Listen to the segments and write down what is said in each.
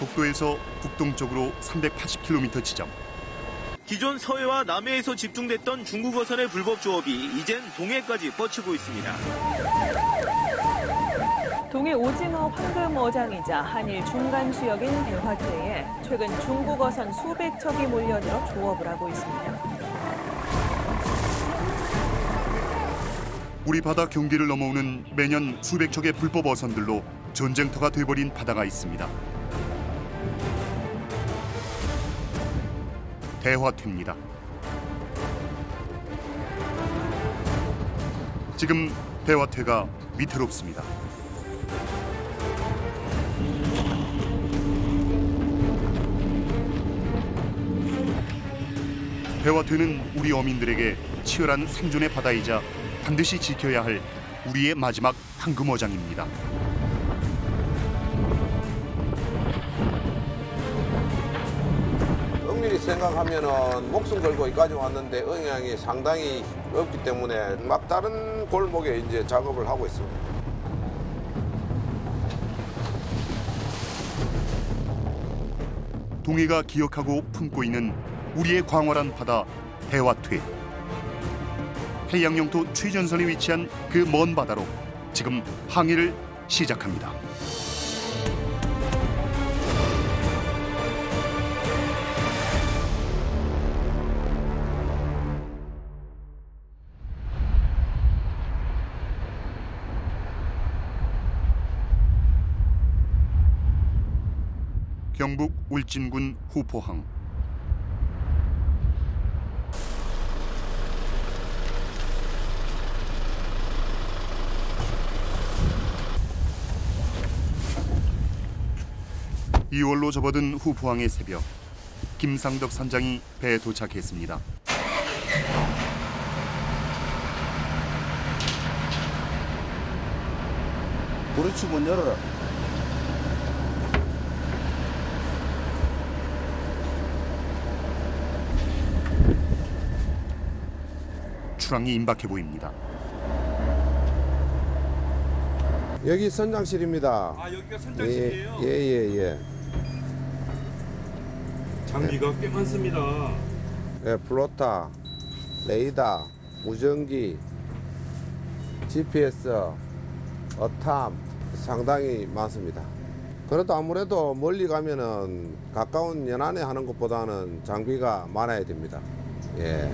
독도에서 북동쪽으로 380km 지점. 기존 서해와 남해에서 집중됐던 중국 어선의 불법 조업이 이젠 동해까지 뻗치고 있습니다. 동해 오징어 황금 어장이자 한일 중간 수역인 대화태에 최근 중국 어선 수백 척이 몰려들어 조업을 하고 있습니다. 우리 바다 경계를 넘어오는 매년 수백 척의 불법 어선들로 전쟁터가 돼버린 바다가 있습니다. 대화태입니다. 지금 대화태가 위태롭습니다. 대화태는 우리 어민들에게 치열한 생존의 바다이자 반드시 지켜야 할 우리의 마지막 황금어장입니다. 엄밀히 생각하면은 목숨 걸고 여기까지 왔는데 영향이 상당히 없기 때문에 막 다른 골목에 이제 작업을 하고 있습니다. 동해가 기억하고 품고 있는 우리의 광활한 바다 대화퇴. 해양 영토 최전선에 위치한 그 먼 바다로 지금 항해를 시작합니다. 경북 울진군 후포항. (2월로) 접어든 후포항의 새벽, 김상덕 선장이 배에 도착했습니다. 그렇지, 문 열어라. 출항이 임박해 보입니다. 여기 선장실입니다. 아, 여기가 선장실이에요? 예. 장비가 꽤 많습니다. 예, 플로타, 레이더, 무전기, GPS, 어탐 상당히 많습니다. 그래도 아무래도 멀리 가면은 가까운 연안에 하는 것보다는 장비가 많아야 됩니다. 예.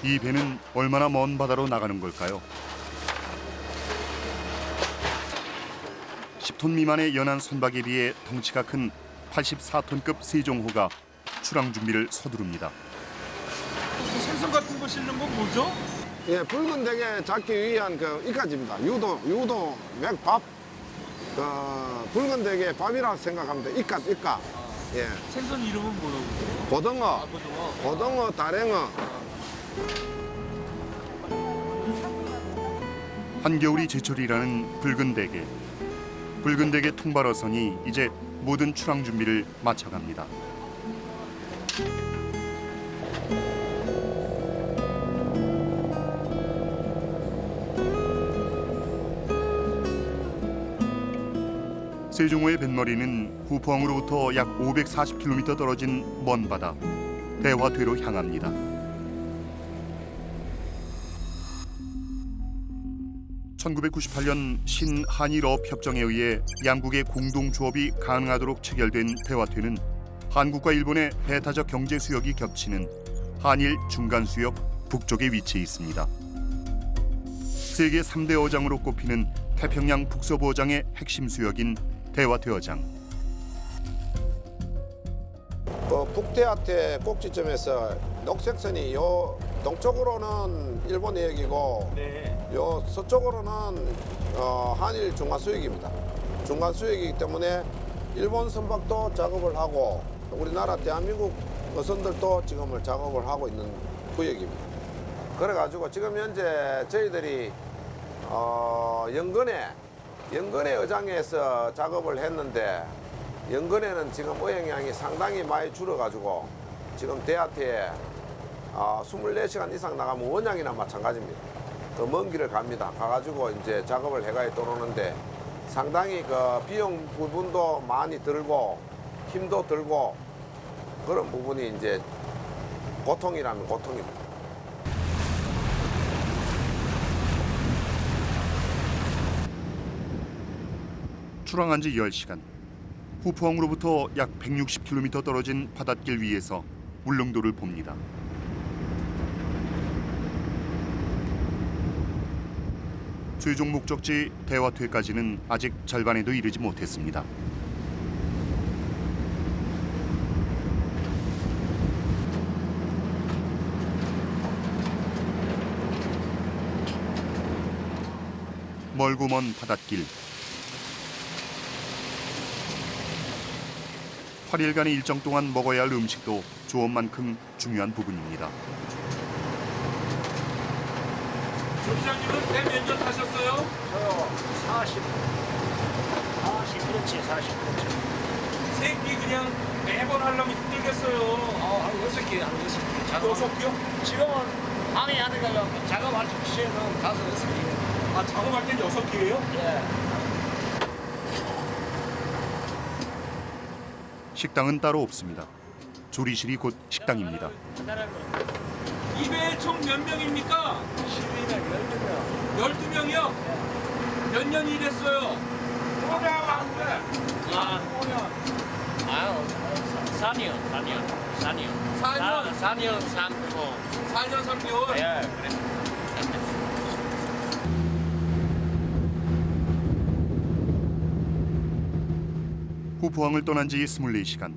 이 배는 얼마나 먼 바다로 나가는 걸까요? 10톤 미만의 연안 선박에 비해 덩치가 큰 84톤급 세종호가 출항 준비를 서두릅니다. 생선 같은 거 싣는 건 뭐죠? 예, 붉은 대게 잡기 위한 그 이까지입니다. 유도, 맥밥, 붉은 대게 밥이라고 생각하면 돼. 이까. 예. 생선 이름은 뭐라고? 고등어, 고등어, 다랭어. 한겨울이 제철이라는 붉은 대게. 붉은 대게 통발어선이 이제 모든 출항 준비를 마쳐갑니다. 세종호의 뱃머리는 후포항으로부터 약 540km 떨어진 먼 바다 대화퇴로 향합니다. (1998년) 신한일어업협정에 의해 양국의 공동조업이 가능하도록 체결된 대화퇴는 한국과 일본의 배타적 경제 수역이 겹치는 한일 중간 수역 북쪽에 위치해 있습니다. 세계 3대 어장으로 꼽히는 태평양 북서부 어장의 핵심 수역인 대화퇴 어장. 북대하태 꼭지점에서 녹색선이 요 동쪽으로는 일본 해역이고 네. 요 서쪽으로는 한일 중간 수역입니다. 중간 수역이기 때문에 일본 선박도 작업을 하고 우리나라 대한민국 어선들도 지금을 작업을 하고 있는 구역입니다. 그래가지고 지금 현재 저희들이 연근해 어장에서 작업을 했는데 연근에는 지금 어영량이 상당히 많이 줄어가지고 지금 대하태에 24시간 이상 나가면 원양이나 마찬가지입니다. 더 먼 길을 갑니다. 가가지고 이제 작업을 해가야 들어오는데 상당히 그 비용 부분도 많이 들고 힘도 들고 그런 부분이 이제 고통이라면 고통입니다. 출항한 지 10시간. 후포항으로부터 약 160km 떨어진 바닷길 위에서 울릉도를 봅니다. 최종 목적지 대화퇴까지는 아직 절반에도 이르지 못했습니다. 멀고 먼 바닷길. 8일간의 일정 동안 먹어야 할 음식도 조업만큼 중요한 부분입니다. 조기장님은 배 몇 년 타셨어요? 저요 40kg, 40kg. 세끼 그냥 매번 하려면 힘들겠어요. 한 6개, 한 6개. 작업. 6개요? 지금은 밤에 하니까 작업할 때 시에는 5, 6개. 아, 작업할 땐 6개예요? 예. 식당은 따로 없습니다. 조리실이 곧 식당입니다. 이 배에 총 몇 명입니까? 12명, 12명이요? 몇 년이 일했어요? 4년. 4년? 4년 3개월. 4년 3개월? 예, 그래. 후포항을 떠난 지 24시간.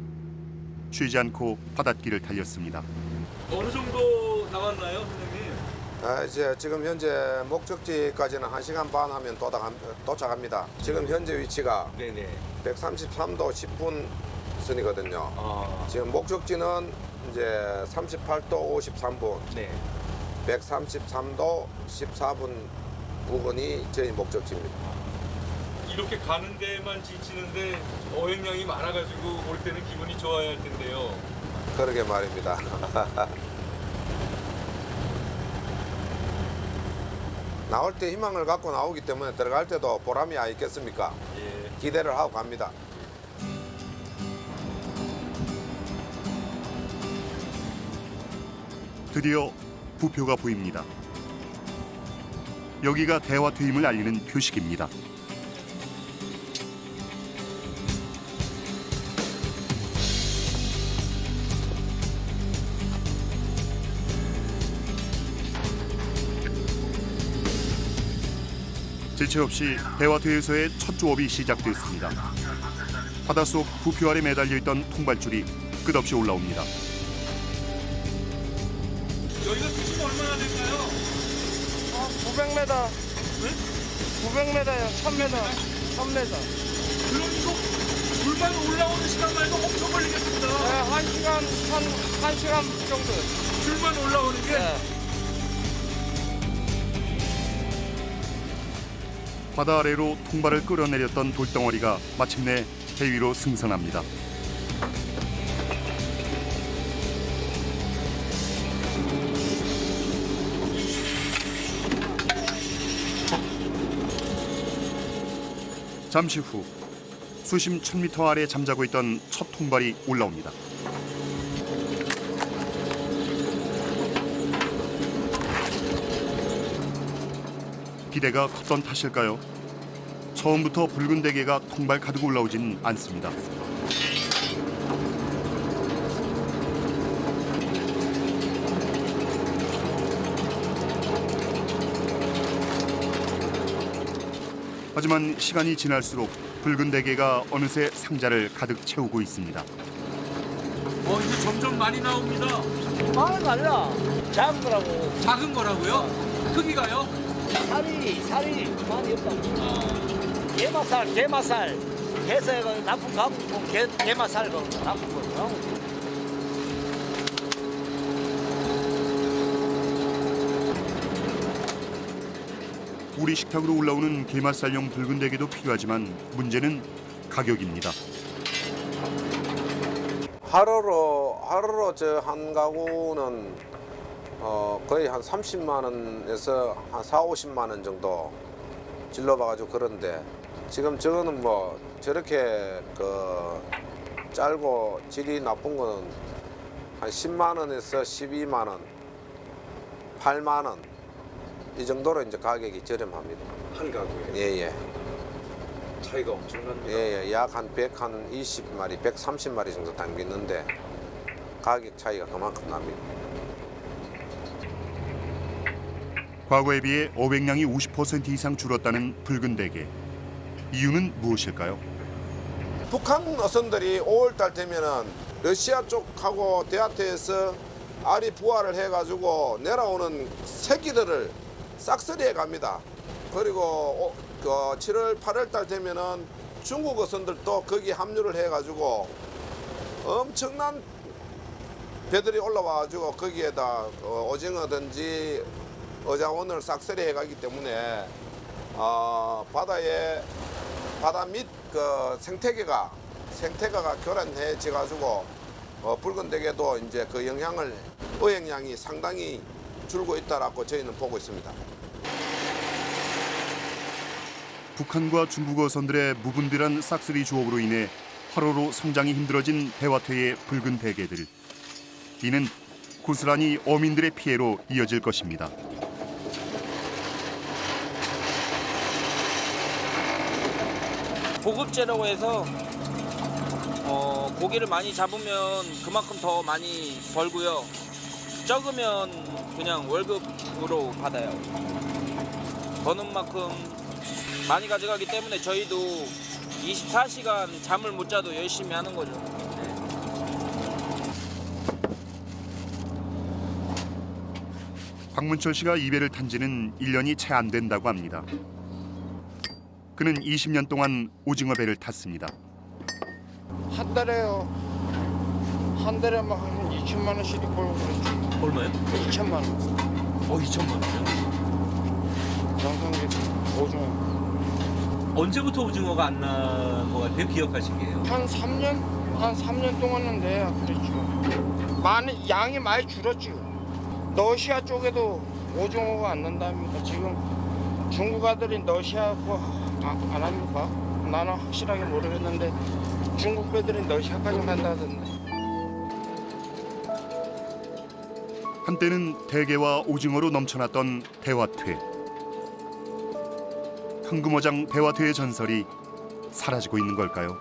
쉬지 않고 바닷길을 달렸습니다. 어느 정도 나왔나요, 선생님? 이제 지금 현재 목적지까지는 1시간 반 하면 도착합니다. 지금 현재 위치가 네네. 133도 10분 선이거든요. 아, 지금 목적지는 이제 38도 53분, 네. 133도 14분 부근이 저희 목적지입니다. 이렇게 가는 데만 지치는데 어획량이 많아가지고 올 때는 기분이 좋아야 할 텐데요. 그러게 말입니다. 나올 때 희망을 갖고 나오기 때문에 들어갈 때도 보람이 있겠습니까? 예. 기대를 하고 갑니다. 드디어 부표가 보입니다. 여기가 대화퇴임을 알리는 표식입니다. 지체 없이 대화퇴에서의 첫 조업이 시작됐습니다. 바닷속 부표 아래 매달려 있던 통발줄이 끝없이 올라옵니다. 여기가 수심 얼마나 될까요? 900m, 900m요, 1000m, 1000m. 물론 이거 물만 올라오는 시간만 해도 엄청 걸리겠습니다. 네, 1시간 정도. 줄만 올라오는 게. 네. 바다 아래로 통발을 끌어내렸던 돌덩어리가 마침내 배 위로 승선합니다. 잠시 후 수심 1000m 아래 잠자고 있던 첫 통발이 올라옵니다. 기대가 컸던 탓일까요? 처음부터 붉은 대게가 통발 가득 올라오진 않습니다. 하지만 시간이 지날수록 붉은 대게가 어느새 상자를 가득 채우고 있습니다. 이제 점점 많이 나옵니다. 많은 거 아니라 작은 거라고. 작은 거라고요? 크기가요? 살이 많이 없다. 게맛살. 해서 나쁜 가고 게맛살 나쁜 거. 우리 식탁으로 올라오는 게맛살용 붉은 대게도 필요하지만 문제는 가격입니다. 하루로 저 한 가구는 거의 한 30만 원에서 한 4, 50만 원 정도 질러봐가지고 그런데 지금 저거는 뭐 저렇게 그 짧고 질이 나쁜 거는 한 10만 원에서 12만 원, 8만 원 이 정도로 이제 가격이 저렴합니다. 한 가구에 예예. 차이가 엄청납니다. 예예. 약 한 120마리, 130마리 정도 담기는데 가격 차이가 그만큼 납니다. 과거에 비해 어획량이 50% 이상 줄었다는 붉은 대게. 이유는 무엇일까요? 북한 어선들이 5월달 되면은 러시아 쪽하고 대하태에서 알이 부화를 해가지고 내려오는 새끼들을 싹쓸이해 갑니다. 그리고 7월, 8월달 되면은 중국 어선들도 거기 합류를 해가지고 엄청난 배들이 올라와가지고 거기에다 오징어든지 어장원을 싹쓸이 해가기 때문에 바다 밑 그 생태계가 교란해져 가지고 붉은 대게도 이제 그 영향을 어획량이 상당히 줄고 있다라고 저희는 보고 있습니다. 북한과 중국 어선들의 무분별한 싹쓸이 조업으로 인해 화로로 성장이 힘들어진 대화태의 붉은 대게들. 이는 고스란히 어민들의 피해로 이어질 것입니다. 보급제라고 해서 고기를 많이 잡으면 그만큼 더 많이 벌고요. 적으면 그냥 월급으로 받아요. 버는 만큼 많이 가져가기 때문에 저희도 24시간 잠을 못 자도 열심히 하는 거죠. 박문철 씨가 이 배를 탄 지는 1년이 채 안 된다고 합니다. 그는 20년 동안 오징어 배를 탔습니다. 한 달에요. 한 달에 막 한 2천만 원씩 벌고 그랬지. 얼마요? 2천만 원. 2천만 원이요? 장상계 오징어. 언제부터 오징어가 안 난 것 같아요? 기억하시기에요? 한 3년 동안은 내야 그랬죠. 양이 많이 줄었지. 러시아 쪽에도 오징어가 안 난답니다. 지금 중국 아들이 러시아하고 안 합니까? 나는 확실하게 모르겠는데 중국 배들이 러시아까지 간다던데. 한때는 대게와 오징어로 넘쳐났던 대화퇴. 황금어장 대화퇴의 전설이 사라지고 있는 걸까요?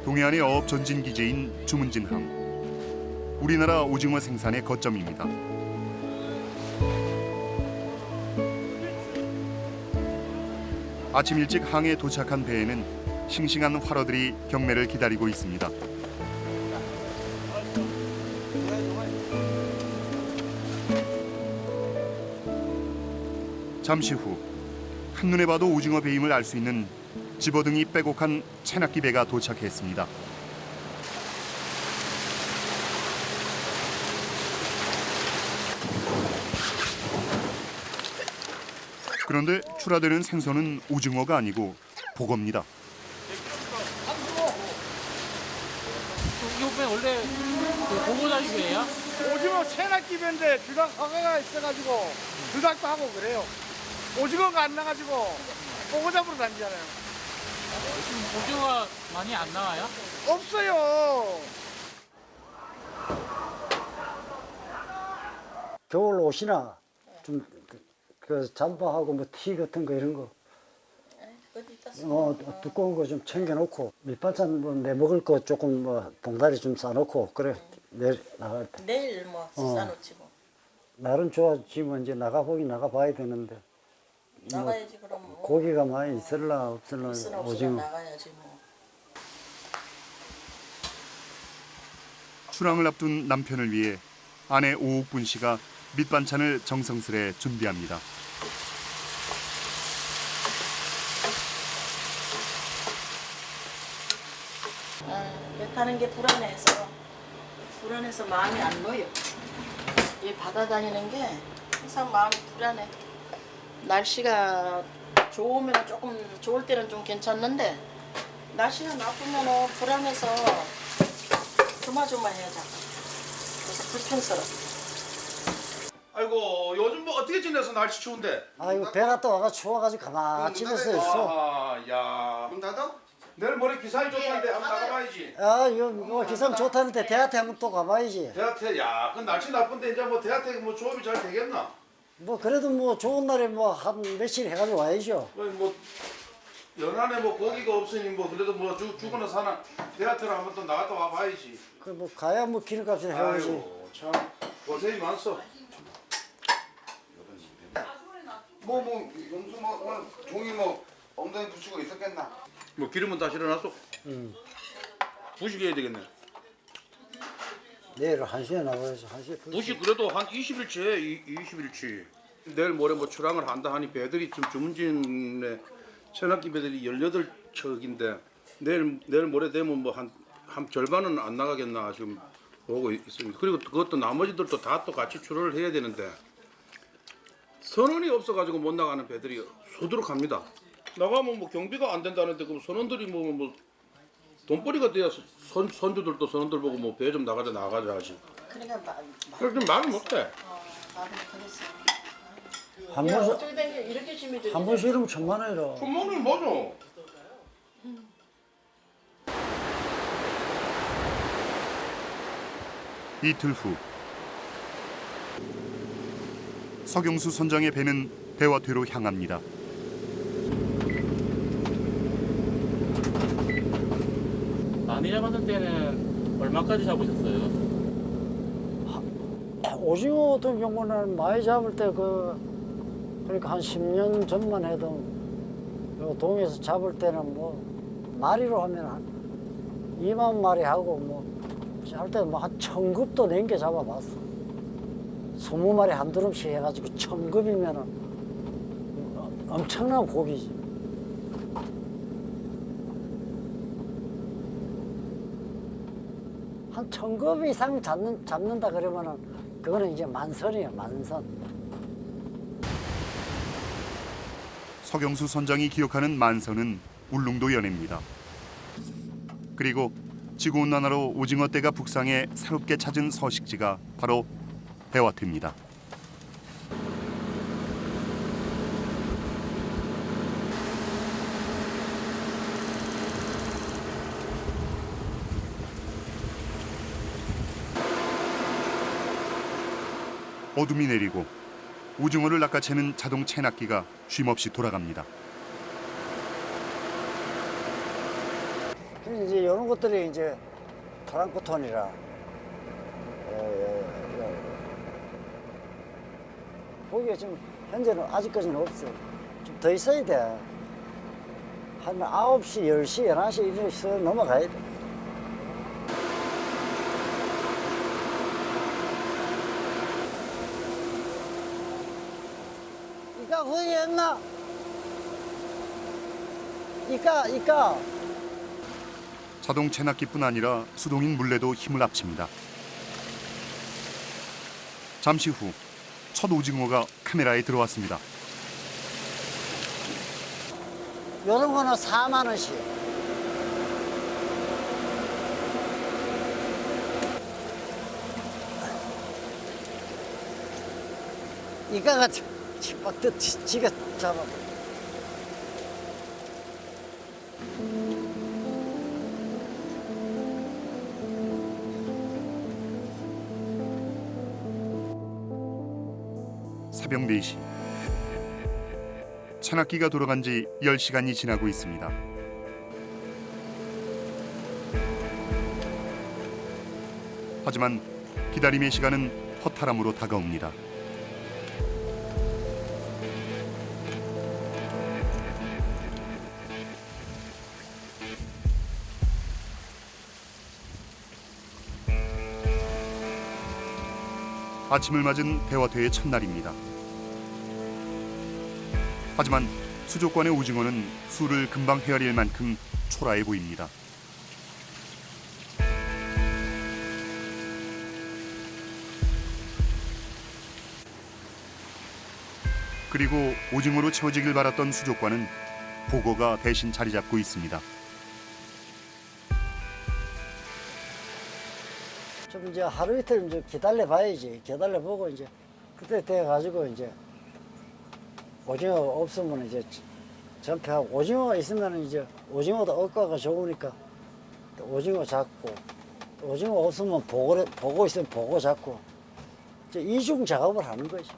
동해안의 어업 전진 기지인 주문진항. 우리나라 오징어 생산의 거점입니다. 아침 일찍 항에 도착한 배에는 싱싱한 활어들이 경매를 기다리고 있습니다. 잠시 후 한눈에 봐도 오징어 배임을 알 수 있는 집어등이 빼곡한 채낚기 배가 도착했습니다. 그런데 출하되는 생선은 오징어가 아니고 보거입니다. 이번 원래 보고자식이에요? 오징어 새낚기배인데 주작 허가가 있어가지고 주작도 하고 그래요. 오징어가 안 나가지고 보고 잡으러 다니잖아요. 지금 오징어가 많이 안 나와요? 없어요. 겨울 옷이나 좀 그 잠바하고 뭐 티 같은 거 이런 거 두꺼운 거 좀 챙겨놓고 밑반찬 뭐 내 먹을 거 조금 뭐 봉다리 좀 싸놓고 그래 내일 나갈 때 내일 뭐 싸놓지 뭐. 날은 좋아지면 이제 나가봐야 되는데 나가야지 그럼 뭐. 고기가 많이 있을라 없을라 오징어 나가야지 뭐. 출항을 앞둔 남편을 위해 아내 오옥분 씨가 밑반찬을 정성스레 준비합니다. 배 타는 게 불안해서 마음이 안 놓여. 이 바다 다니는 게 항상 마음이 불안해. 날씨가 좋으면 조금 좋을 때는 좀 괜찮는데 날씨가 나쁘면 불안해서 조마조마해요 자꾸. 그래서 불편스러워. 아이고 요즘 뭐 어떻게 지내서 날씨 추운데? 아이고 배 갔다 와가 추워가지고 가만히 집에서 있어. 아, 야. 문 닫아? 내일 모레 기상이 좋다는데 한번 나가봐야지. 아 이거 뭐 기상 좋다는데 대하태 한번 또 가봐야지. 대하태, 야, 그 날씨 나쁜데 이제 뭐 대하태 뭐 조업이 잘 되겠나? 뭐 그래도 뭐 좋은 날에 뭐 한 며칠 해가지고 와야죠. 뭐 연안에 뭐 고기가 없으니 뭐 그래도 뭐 죽거나 사나 대하태를 한번 또 나갔다 와봐야지. 그 뭐 가야 뭐 기름값을 해야지. 아이고 참 고생이 많소. 뭐 용수 뭐 종이 뭐 엉덩이 붙이고 있었겠나? 뭐 기름은 다 실어놨어? 부식 해야 되겠네. 내일 1시에 나가야지. 1시에 부식 그래도 한 20일치 해, 20일치. 내일 모레 뭐 출항을 한다 하니 배들이 좀 주문진에 천학기 배들이 18척인데 내일 모레 되면 뭐 한 절반은 안 나가겠나 지금 보고 있습니다. 그리고 그것도 나머지들도 다 또 같이 출하를 해야 되는데 선원이 없어가지고 못 나가는 배들이 수두룩합니다. 나가면 뭐 경비가 안 된다는데 그럼 선원들이 뭐 돈벌이가 돼야 선주들도 선원들 보고 뭐 배 좀 나가자 하지. 그러니까 그렇게 말을 못해. 말을 못하겠어. 한 야, 번, 어떻게 된 게 이렇게 심이 되지? 한 번 싫으면 1000만 원이라. 손목이 뭐죠? 이틀 후 서경수 선장의 배는 대화퇴로 향합니다. 많이 잡았을 때는 얼마까지 잡으셨어요? 오징어 같은 경우는 많이 잡을 때 그러니까 한 10년 전만 해도 요 동에서 잡을 때는 뭐 마리로 하면 한 2만 마리 하고 뭐 할 때 뭐 한 1000급도 넘게 잡아봤어. 20마리 한 두름씩 해가지고 1000급이면은 엄청난 고기지. 한 1000급 이상 잡는다 그러면은 그거는 이제 만선이에요, 만선. 서경수 선장이 기억하는 만선은 울릉도 연해입니다. 그리고 지구온난화로 오징어떼가 북상해 새롭게 찾은 서식지가 바로 대화퇴입니다. 어둠이 내리고 오징어를 낚아채는 자동 채낚기가 쉼없이 돌아갑니다. 이제 이런 것들이 이제 프랑크톤이라 고기가 지금 현재는 아직까지는 없어. 좀 더 있어야 돼. 한 9시, 10시, 11시 이렇게 넘어가야 돼. 이까 거기 했나? 이까. 자동 채낚기뿐 아니라 수동인 물레도 힘을 합칩니다. 잠시 후 첫 오징어가 카메라에 들어왔습니다. 이런 거는 4만 원씩. 이까가 빡 지가 잡아. 새벽 4시. 채낚기가 돌아간 지 10시간이 지나고 있습니다. 하지만 기다림의 시간은 허탈함으로 다가옵니다. 아침을 맞은 대화퇴의 첫날입니다. 하지만 수족관의 오징어는 수를 금방 헤아릴 만큼 초라해 보입니다. 그리고 오징어로 채워지길 바랐던 수족관은 보고가 대신 자리 잡고 있습니다. 좀 이제 하루 이틀 이제 기다려 봐야지. 기다려 보고 이제 그때 돼 가지고 이제 오징어 없으면 이제 전폐하고, 오징어가 있으면 이제 오징어도 억가가 좋으니까 오징어 잡고, 오징어 없으면 보고 있으면 보고 잡고, 이제 이중 작업을 하는 거지.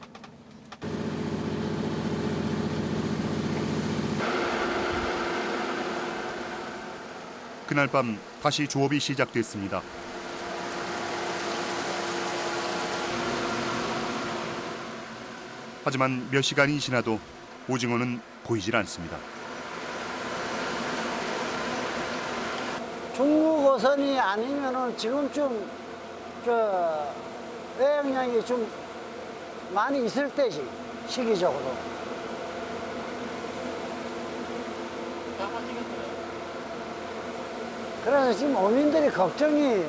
그날 밤 다시 조업이 시작됐습니다. 하지만 몇 시간이 지나도 오징어는 보이질 않습니다. 중국 어선이 아니면은 지금쯤 외양량이 좀 많이 있을 때지, 시기적으로. 그래서 지금 어민들이 걱정이,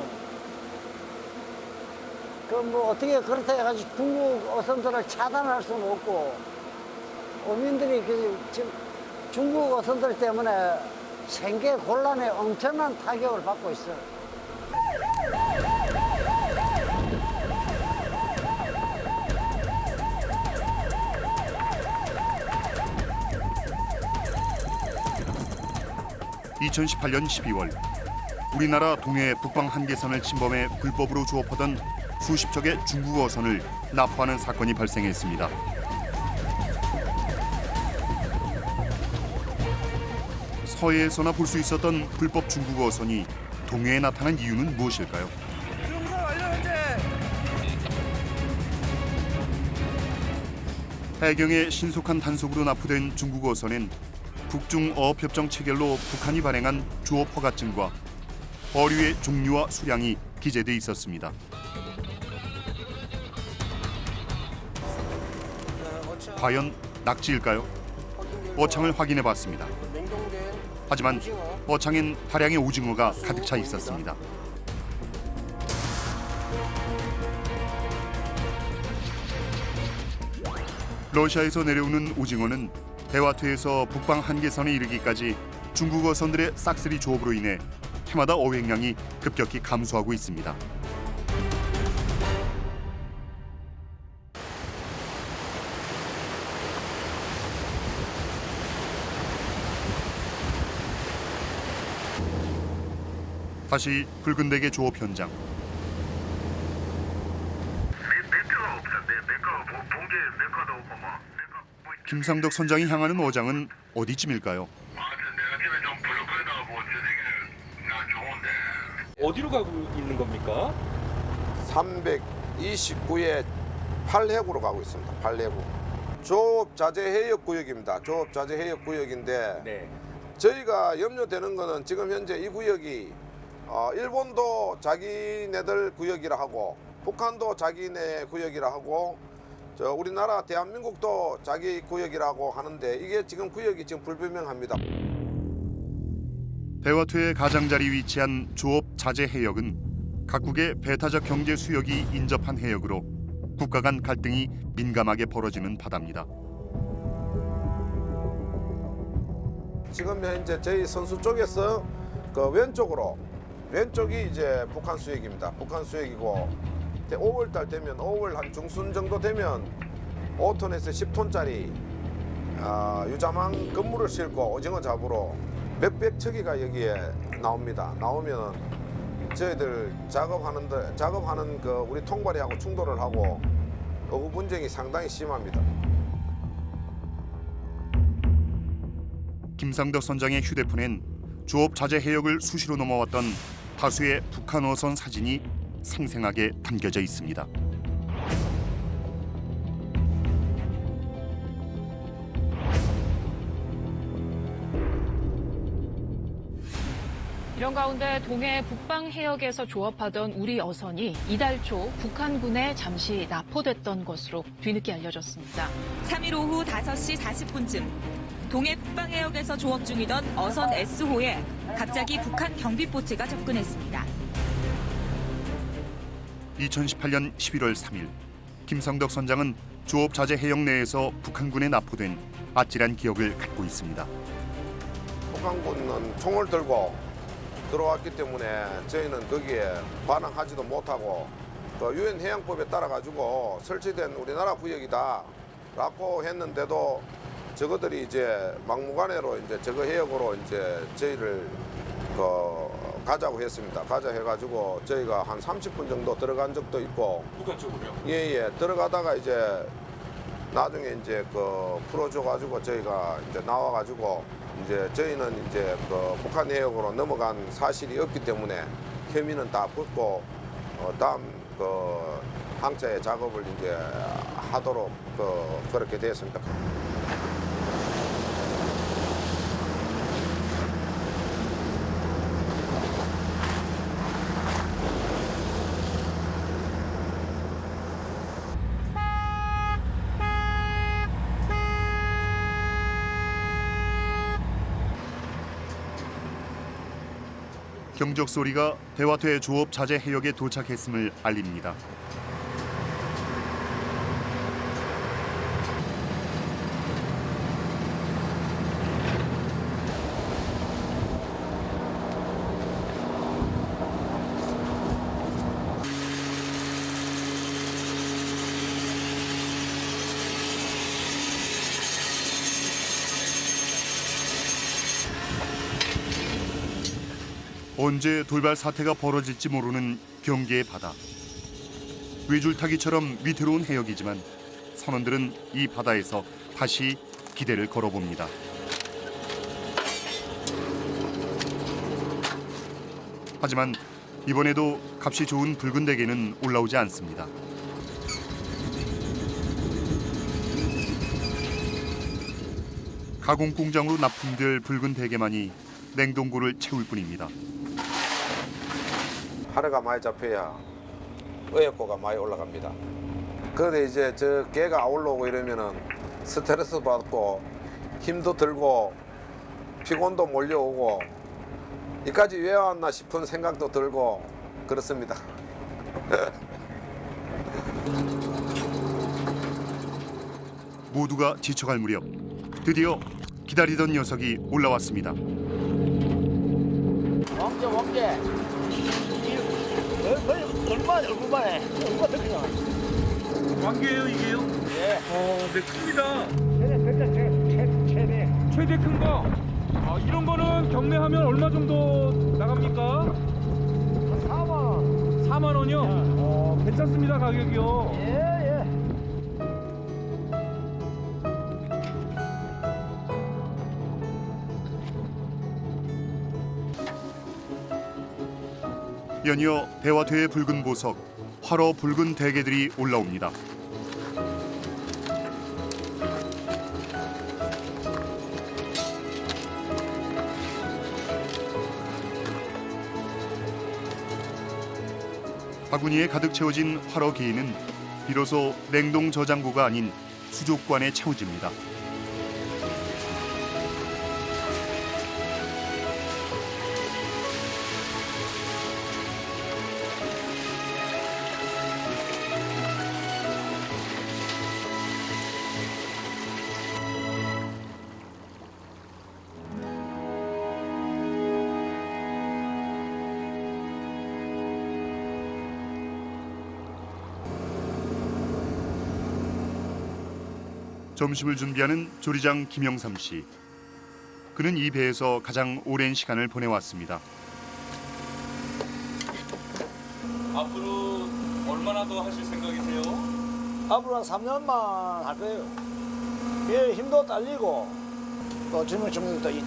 뭐 어떻게 그렇다 해가지고 중국 어선들을 차단할 수는 없고, 어민들이 지금 중국 어선들 때문에 생계 곤란에 엄청난 타격을 받고 있어요. (2018년 12월) 우리나라 동해 북방 한계선을 침범해 불법으로 조업하던 수십 척의 중국 어선을 납포하는 사건이 발생했습니다. 서해에서나 볼 수 있었던 불법 중국 어선이 동해에 나타난 이유는 무엇일까요? 해경의 신속한 단속으로 납포된 중국 어선엔 북중 어업협정 체결로 북한이 발행한 조업 허가증과 어류의 종류와 수량이 기재돼 있었습니다. 과연 낙지일까요? 어창을 확인해 봤습니다. 하지만 어창엔 다량의 오징어가 가득 차 있었습니다. 러시아에서 내려오는 오징어는 대화투에서 북방 한계선에 이르기까지 중국 어선들의 싹쓸이 조업으로 인해 해마다 어획량이 급격히 감소하고 있습니다. 다시 붉은 대게 조업 현장. 김상덕 선장이 향하는 어장은 어디쯤일까요? 어디로 가고 있는 겁니까? 329의 8해구로 가고 있습니다. 8해구. 조업 자재 해역 구역입니다. 조업 자재 해역 구역인데 네. 저희가 염려되는 거는 지금 현재 이 구역이 일본도 자기네들 구역이라 하고 북한도 자기네 구역이라 하고 우리나라 대한민국도 자기 구역이라고 하는데 이게 지금 구역이 지금 불분명합니다. 대화투의 가장자리 위치한 조업 자재 해역은 각국의 배타적 경제 수역이 인접한 해역으로 국가 간 갈등이 민감하게 벌어지는 바다입니다. 지금 현재 저희 선수 쪽에서 그 왼쪽이 이제 북한 수역입니다. 북한 수역이고 5월달 되면 5월 한 중순 정도 되면 5톤에서 10톤짜리 유자망 근무를 싣고 오징어 잡으러 몇백 척이가 여기에 나옵니다. 나오면은 저희들 작업하는 그 우리 통발이하고 충돌을 하고 어구 분쟁이 상당히 심합니다. 김상덕 선장의 휴대폰엔 조업 자재 해역을 수시로 넘어왔던 다수의 북한 어선 사진이 생생하게 담겨져 있습니다. 이런 가운데 동해 북방 해역에서 조업하던 우리 어선이 이달 초 북한군에 잠시 납포됐던 것으로 뒤늦게 알려졌습니다. 3일 오후 5시 40분쯤 동해 북방 해역에서 조업 중이던 어선 S호에 갑자기 북한 경비보트가 접근했습니다. 2018년 11월 3일 김상덕 선장은 조업 자재 해역 내에서 북한군에 납포된 아찔한 기억을 갖고 있습니다. 북한군은 총을 들고 들어왔기 때문에 저희는 거기에 반항하지도 못하고 그 유엔 해양법에 따라 가지고 설치된 우리나라 구역이다라고 했는데도 저거들이 이제 막무가내로 이제 저거 해역으로 이제 저희를 가자고 했습니다. 가자 해가지고 저희가 한 30분 정도 들어간 적도 있고. 북한 쪽으로요? 예. 들어가다가 이제 나중에 이제 풀어줘가지고 저희가 이제 나와가지고 이제 저희는 이제 북한 해역으로 넘어간 사실이 없기 때문에 혐의는 다 붙고 다음 항차의 작업을 이제 하도록 그렇게 되었습니다. 경적 소리가 대화퇴 조업 자재 해역에 도착했음을 알립니다. 언제 돌발 사태가 벌어질지 모르는 경계의 바다. 외줄타기처럼 위태로운 해역이지만 선원들은 이 바다에서 다시 기대를 걸어봅니다. 하지만 이번에도 값이 좋은 붉은 대게는 올라오지 않습니다. 가공 공장으로 납품될 붉은 대게만이 냉동고를 채울 뿐입니다. 하루가 많이 잡혀야 의욕고가 많이 올라갑니다. 그런데 이제 저 개가 올라오고 이러면은 스트레스 받고 힘도 들고 피곤도 몰려오고 이까지 왜 왔나 싶은 생각도 들고 그렇습니다. 모두가 지쳐갈 무렵 드디어 기다리던 녀석이 올라왔습니다. 왕재. 얼마만에? 얼마 더 크냐? 왕개예요 이게요? 예. 네 큽니다. 최대 큰 거. 이런 거는 경매하면 얼마 정도 나갑니까? 4만 원. 4만 원이요? 괜찮습니다 가격이요. 예. 연이어 대화퇴의 붉은 보석, 활어 붉은 대게들이 올라옵니다. 바구니에 가득 채워진 활어 게이는 비로소 냉동 저장고가 아닌 수족관에 채워집니다. 점심을 준비하는 조리장 김영삼 씨. 그는 이 배에서 가장 오랜 시간을 보내왔습니다. 앞으로 얼마나 더 하실 생각이세요? 앞으로 한 3년만 할 거예요. 예, 힘도 딸리고 또 젊은 친구들도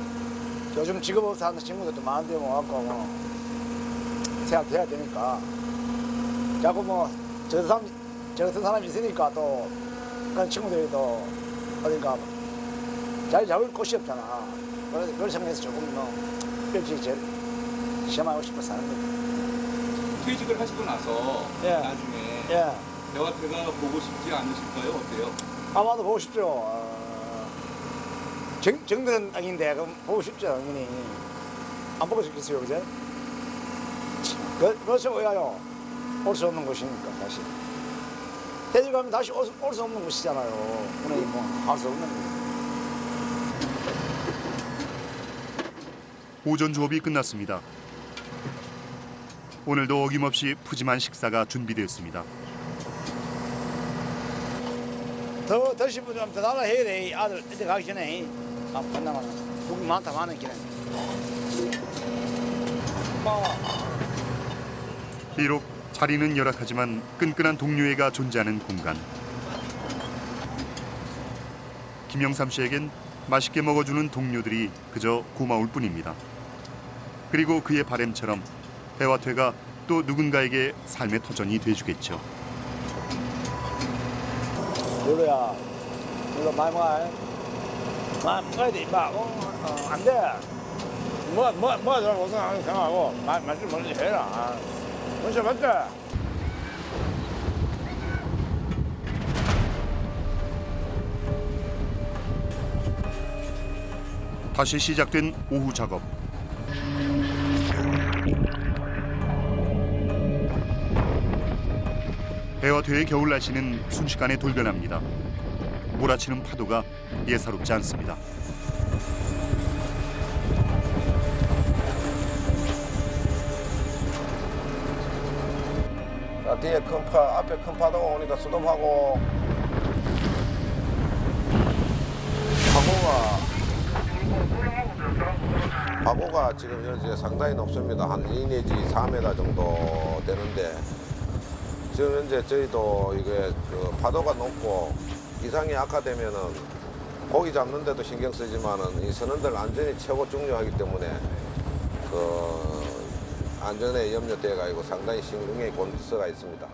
요즘 직업 없어 하는 친구들도 많은데 와갖고 생각해야 되니까 자꾸 저 같은 사람이 있으니까 또 그런 친구들이 또 어딘가 자리 잡을 곳이 없잖아. 그래서 그걸 생각해서 조금 일찍 시험하고 싶어서 하는 거지. 퇴직을 하시고 나서 나중에 대화퇴가 보고 싶지 않으실까요? 어때요? 아마도 보고 싶죠. 정드는 땅인데 그럼 보고 싶죠. 당연히. 안 보고 싶겠어요, 그죠? 그렇죠, 왜요? 올 수 없는 곳이니까 다시. 퇴직하면 다시 올 수 없는 곳이잖아요. 그러니 할 수 없는 거죠. 오전 조업이 끝났습니다. 오늘도 어김없이 푸짐한 식사가 준비됐습니다. 더 드실 분 좀 더 달라 해야 돼. 아들 이제 가기 전에 만나면 고기 많다 많은 기는. 비록 자리는 열악하지만 끈끈한 동료애가 존재하는 공간. 김영삼 씨에겐 맛있게 먹어주는 동료들이 그저 고마울 뿐입니다. 그리고 그의 바람처럼 대화퇴가 또 누군가에게 삶의 터전이 돼주겠죠. 유로야, 이거 많이 먹어. 많이 먹어야 돼, 임마. 안 돼. 뭐가 잘 못하는 생각하고 맛있게 먹는지 해라. 먼저 맞다. 다시 시작된 오후 작업. 대화퇴의 겨울 날씨는 순식간에 돌변합니다. 몰아치는 파도가 예사롭지 않습니다. 자, 뒤에 앞에 큰 파도가 오니까 스톱하고 파고가 지금 현재 상당히 높습니다. 한 2 내지 4m 정도 되는데 지금 현재 저희도 이게 그 파도가 높고 기상이 악화되면은 고기 잡는데도 신경 쓰지만은 이 선원들 안전이 최고 중요하기 때문에 그 안전에 염려돼 가지고 상당히 신경이 곤두서가 있습니다.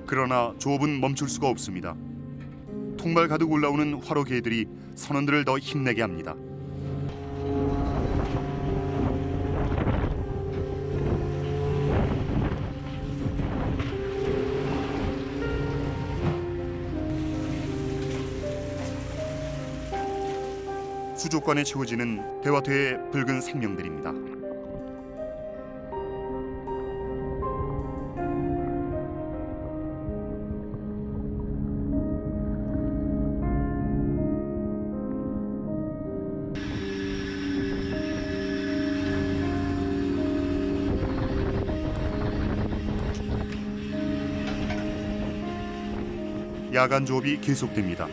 그러나 조업은 멈출 수가 없습니다. 통발 가득 올라오는 화로개들이 선원들을 더 힘내게 합니다. 수족관에 채워지는 대화퇴의 붉은 생명들입니다. 야간 조업이 계속됩니다.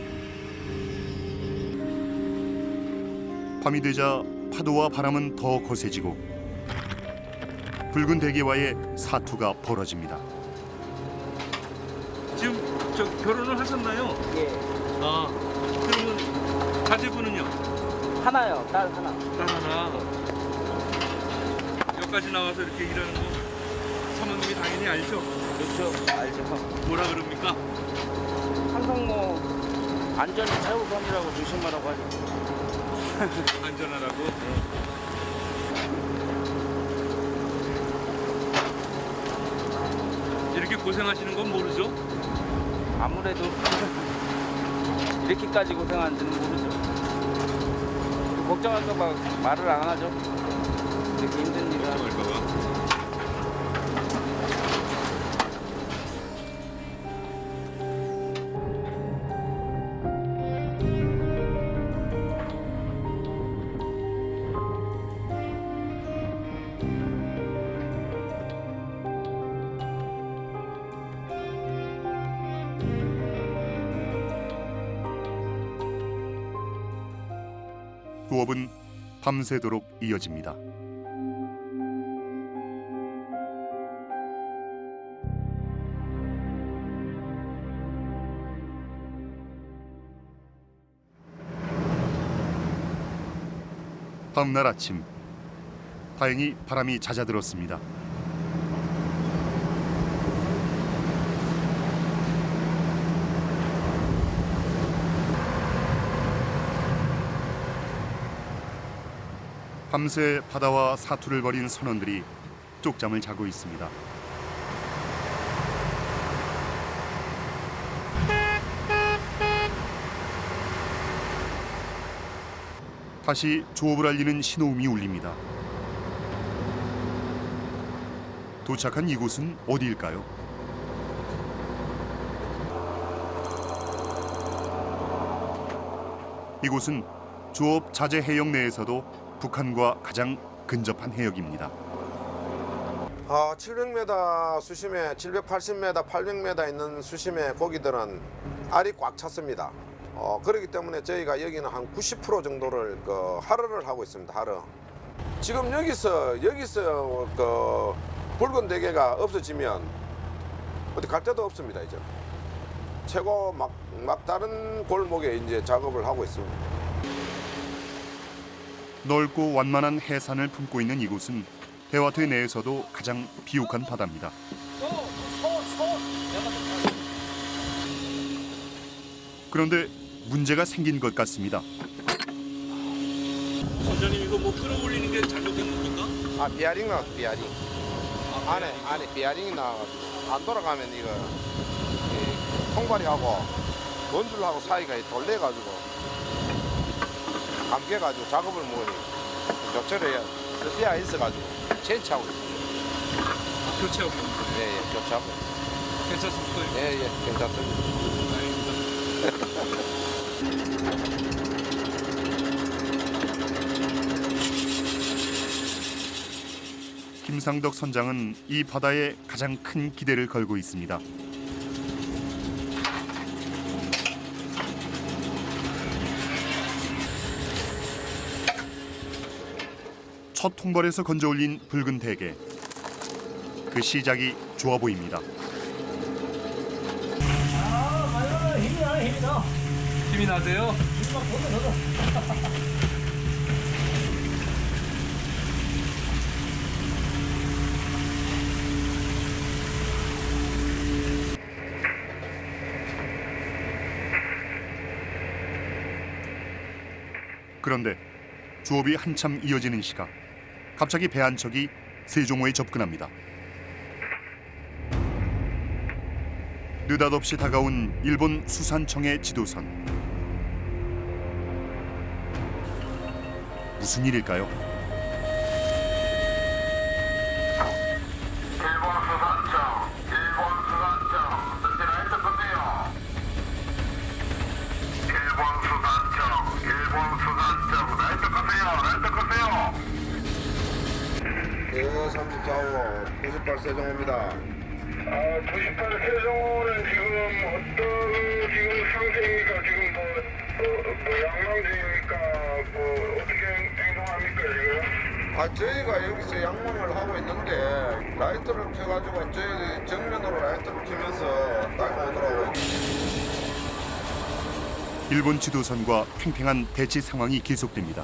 밤이 되자 파도와 바람은 더 거세지고 붉은 대게와의 사투가 벌어집니다. 지금 저 결혼을 하셨나요? 예. 아, 그러면 자제분은요? 하나요, 딸 하나. 딸 하나. 여기까지 나와서 이렇게 일하는 거 사모님이 당연히 알죠? 그렇죠, 알죠. 뭐라 그럽니까? 항상 뭐 안전이 최우선이라고 조심하라고 하죠. 안전하라고. 이렇게 고생하시는 건 모르죠? 아무래도 이렇게까지 고생하는지는 모르죠. 걱정할까 봐 말을 안 하죠. 이렇게 힘든 일을 걱정할까 봐. 조업은 밤새도록 이어집니다. 다음 날 아침, 다행히 바람이 잦아들었습니다. 밤새 바다와 사투를 벌인 선원들이 쪽잠을 자고 있습니다. 다시 조업을 알리는 신호음이 울립니다. 도착한 이곳은 어디일까요? 이곳은 조업 자재 해역 내에서도 북한과 가장 근접한 해역입니다. 700m 수심에 780m, 800m 있는 수심의 고기들은 알이 꽉 찼습니다. 그렇기 때문에 저희가 여기는 한 90% 정도를 하루를 하고 있습니다. 하루. 지금 여기서 붉은 대게가 없어지면 어디 갈 데도 없습니다. 이제 최고 막 다른 골목에 이제 작업을 하고 있습니다. 넓고 완만한 해산을 품고 있는 이곳은 대화퇴 내에서도 가장 비옥한 바다입니다. 그런데 문제가 생긴 것 같습니다. 선장님 이거 뭐 끌어올리는 게 잘못된 겁니까? 비아링 나왔어, 비아링. 안에 비아링이 나와가지고 안 돌아가면 이거 통발이하고 원줄하고 사이가 돌려가지고 감겨가지고 작업을 못하니 교체를 해야 있어가지고 체인치하고 있습니다. 교체하고 있는데? 예, 교체하고. 괜찮습니까? 예, 괜찮습니다. 김상덕 선장은 이 바다에 가장 큰 기대를 걸고 있습니다. 첫 통발에서 건져 올린 붉은 대게. 그 시작이 좋아 보입니다. 힘이 나세요? 그런데 조업이 한참 이어지는 시각, 갑자기 배 한 척이 세종호에 접근합니다. 느닷없이 다가온 일본 수산청의 지도선. 무슨 일일까요? 네, 34호 98 세종호입니다. 98 세종호는 지금 어떤 지금 상태입니까? 지금 뭐 양망 중입니까? 뭐 어떻게 행동합니까 지금? 저희가 여기서 양망을 하고 있는데 라이트를 켜가지고 저희 정면으로 라이트를 켜면서 따라오더라고요. 일본 지도선과 팽팽한 대치 상황이 계속됩니다.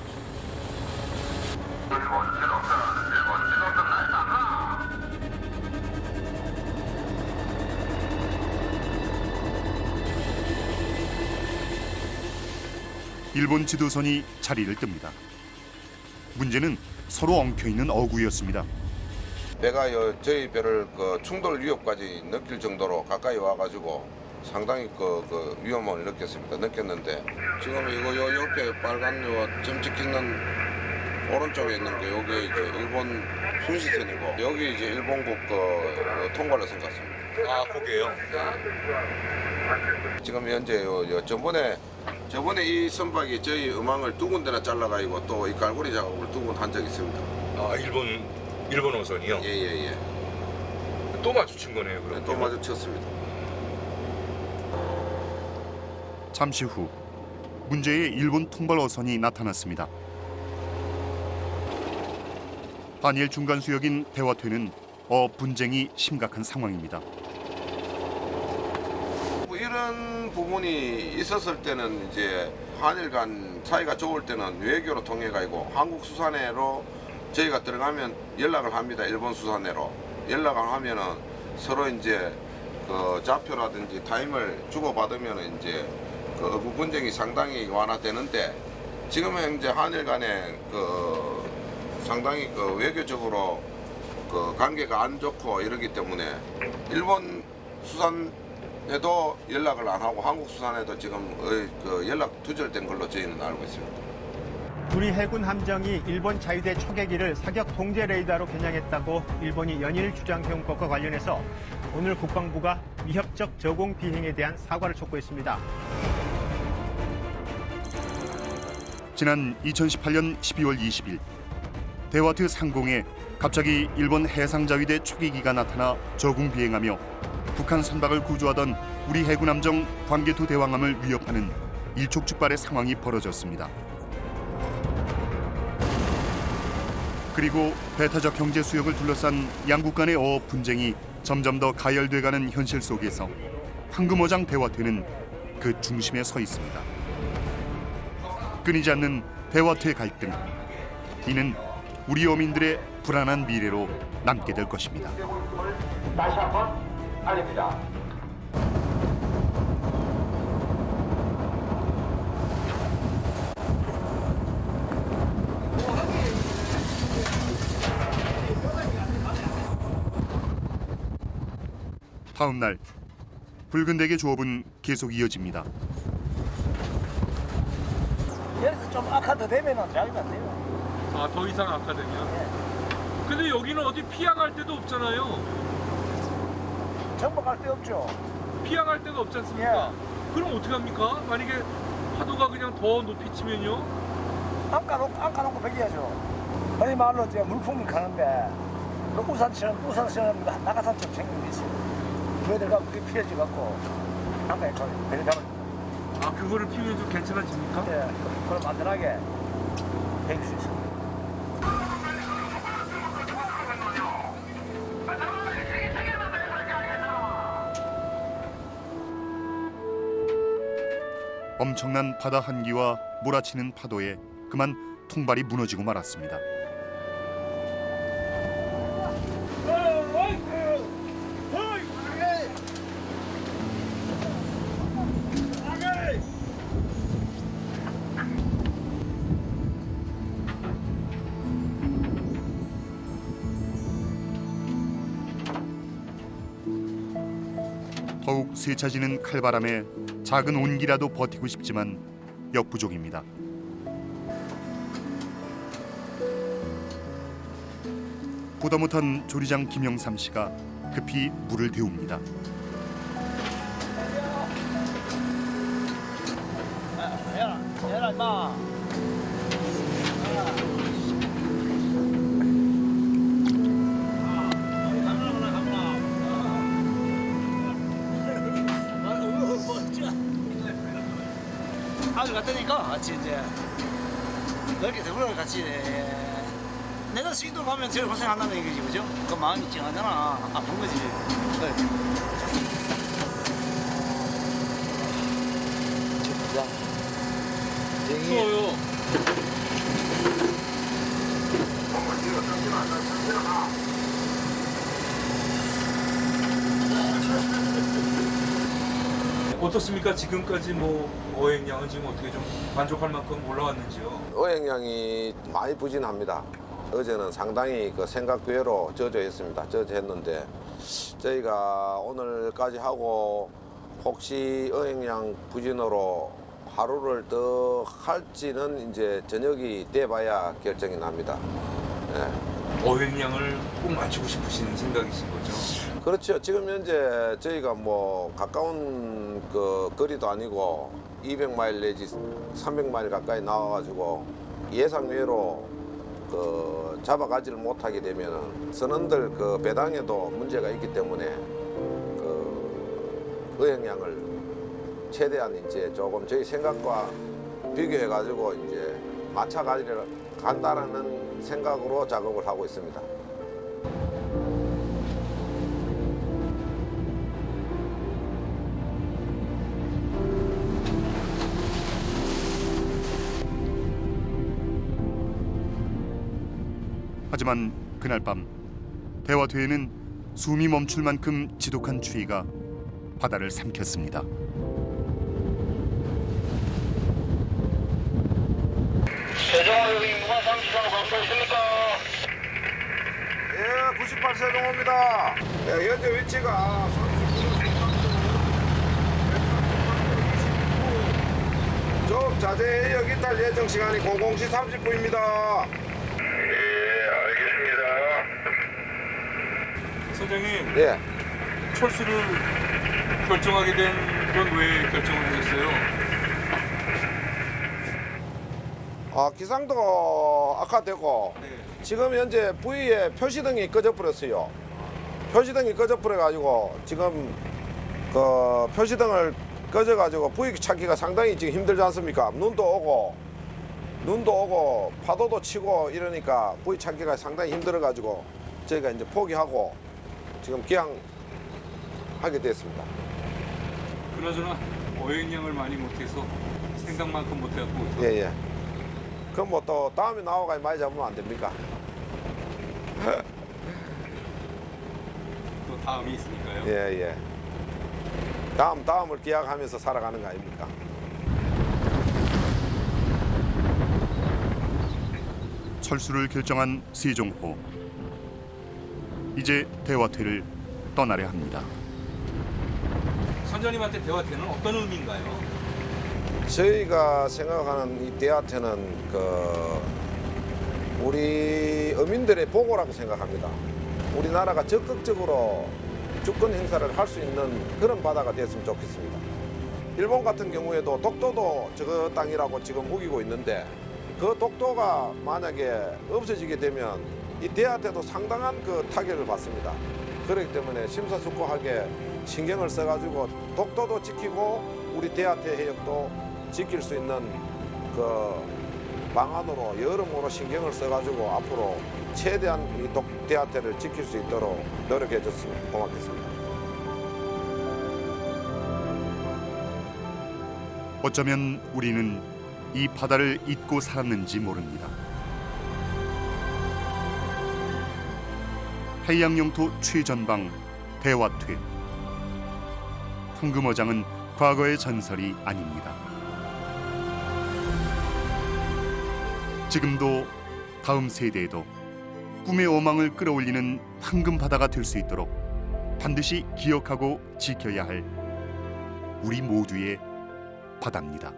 일본 지도선이 자리를 뜹니다. 문제는 서로 엉켜있는 어구였습니다. 배가 저희 배를 충돌 위협까지 느낄 정도로 가까이 와가지고 상당히 위험을 느꼈는데 지금 이거 옆에 빨간 점 찍히는 오른쪽에 있는 게 여기 이제 일본 순시선이고 여기 이제 일본국 통과로선 같습니다. 아, 거기에요? 지금 현재 저번에 이 선박이 저희 음항을 두 군데나 잘라가지고 또 이 갈고리 작업을 두 번 한 적이 있습니다. 아, 일본 어선이요? 예. 또 마주친 거네요, 그럼? 또 마주쳤습니다. 잠시 후 문제의 일본 통발 어선이 나타났습니다. 한일 중간 수역인 대화퇴는 분쟁이 심각한 상황입니다. 이런 부분이 있었을 때는 이제 한일 간 사이가 좋을 때는 외교로 통해 가지고 한국 수산해로 저희가 들어가면 연락을 합니다. 일본 수산해로 연락을 하면은 서로 이제 좌표라든지 타임을 주고 받으면 이제 어구 분쟁이 상당히 완화되는데 지금 현재 한일 간에 상당히 외교적으로 관계가 안 좋고 이러기 때문에 일본 수산에도 연락을 안 하고 한국 수산에도 지금 연락 두절된 걸로 저희는 알고 있습니다. 우리 해군 함정이 일본 자위대 초계기를 사격 통제 레이더로 겨냥했다고 일본이 연일 주장해온 것과 관련해서 오늘 국방부가 위협적 저공 비행에 대한 사과를 촉구했습니다. 지난 2018년 12월 20일 대화트 상공에 갑자기 일본 해상자위대 초계기가 나타나 저공 비행하며 북한 선박을 구조하던 우리 해군 함정 광개토 대왕함을 위협하는 일촉즉발의 상황이 벌어졌습니다. 그리고 배타적 경제 수역을 둘러싼 양국 간의 어업 분쟁이 점점 더 가열돼가는 현실 속에서 황금어장 대화태는 그 중심에 서 있습니다. 끊이지 않는 대화태의 갈등, 이는 우리 어민들의 불안한 미래로 남게 될 것입니다. 다시 한번 알립니다. 다음 날 붉은 댁의 조업은 계속 이어집니다. 여기서 좀 악화도 되면은 작으면 안 돼요. 아, 더 이상 악화되면? 근데 여기는 어디 피항할 데도 없잖아요. 정박할 데 없죠. 피항할 데가 없지 않습니까? 그럼 어떻게 합니까? 만약에 파도가 그냥 더 높이 치면요? 안가놓고 배기야죠. 아니 말로 이제 물품을 가는데 우산처럼 낙하산처럼 생긴 게 있어요. 그에 들어가 그게 피해져 갖고 안가에 배를 잡을. 아, 그거를 피우면 좀 괜찮아집니까? 네, 그걸 안전하게 배길 수 있어요. 엄청난 바다 한기와 몰아치는 파도에 그만 통발이 무너지고 말았습니다. 더욱 세차지는 칼바람에 작은 온기라도 버티고 싶지만 역부족입니다. 보다 못한 조리장 김영삼 씨가 급히 물을 데웁니다. 얘라 임마. 아들 갔다니까 같이 이제 넓게 더불어 같이 내가 수익도 가면 제일 고생한다는 얘기지, 그죠? 그 마음이 찡하잖아. 아픈 거지. 진짜 추워요. 어떻습니까? 지금까지 뭐 어획량은 지금 어떻게 좀 만족할 만큼 올라왔는지요? 어획량이 많이 부진합니다. 어제는 상당히 그 생각 외로 저조했습니다. 저조했는데 저희가 오늘까지 하고 혹시 어획량 부진으로 하루를 더 할지는 이제 저녁이 돼봐야 결정이 납니다. 네. 어획량을 꼭 맞추고 싶으신 생각이신 거죠? 그렇죠. 지금 현재 저희가 뭐 가까운 그 거리도 아니고 200마일 내지 300마일 가까이 나와가지고 예상 외로 그 잡아가지를 못하게 되면은 선원들 그 배당에도 문제가 있기 때문에 그 어획량을 최대한 이제 조금 저희 생각과 비교해가지고 이제 맞춰가지를 간다라는 생각으로 작업을 하고 있습니다. 하지만 그날 밤 대화퇴에는 숨이 멈출 만큼 지독한 추위가 바다를 삼켰습니다. 세종아, 여기 무관 30번 갖고 있습니까? 예, 98세종호입니다. 예, 현재 위치가 조업 자재 해역 이탈 예정 시간이 00시 30분입니다. 선장님, 예. 철수를 결정하게 된 건 왜 결정을 하셨어요? 기상도 악화되고 지금 현재 부위에 표시등이 꺼져 버렸어요. 표시등이 꺼져 버려 가지고 지금 그 표시등을 꺼져 가지고 부위 찾기가 상당히 지금 힘들지 않습니까? 눈도 오고 파도도 치고 이러니까 부위 찾기가 상당히 힘들어 가지고 저희가 이제 포기하고 지금 귀향하게 됐습니다. 그나저나 어획량을 많이 못해서 생각만큼 못해갖고. 예. 그럼 뭐 또 다음에 나와가 많이 잡으면 안 됩니까? 또 다음이 있으니까요. 예. 다음을 기약하면서 살아가는 거 아닙니까? 철수를 결정한 세종호. 이제 대화퇴를 떠나려 합니다. 선장님한테 대화퇴는 어떤 의미인가요? 저희가 생각하는 이 대하태는 우리 어민들의 보고라고 생각합니다. 우리나라가 적극적으로 주권 행사를 할 수 있는 그런 바다가 됐으면 좋겠습니다. 일본 같은 경우에도 독도도 저거 땅이라고 지금 우기고 있는데 그 독도가 만약에 없어지게 되면 이 대하태도 상당한 그 타격을 받습니다. 그렇기 때문에 심사숙고하게 신경을 써가지고 독도도 지키고 우리 대하태 해역도 지킬 수 있는 그 방안으로 여러모로 신경을 써가지고 앞으로 최대한 이 대하태를 지킬 수 있도록 노력해 줬으면 고맙겠습니다. 어쩌면 우리는 이 바다를 잊고 살았는지 모릅니다. 해양영토 최전방 대화퇴. 황금어장은 과거의 전설이 아닙니다. 지금도 다음 세대에도 꿈의 어망을 끌어올리는 황금 바다가 될 수 있도록 반드시 기억하고 지켜야 할 우리 모두의 바다입니다.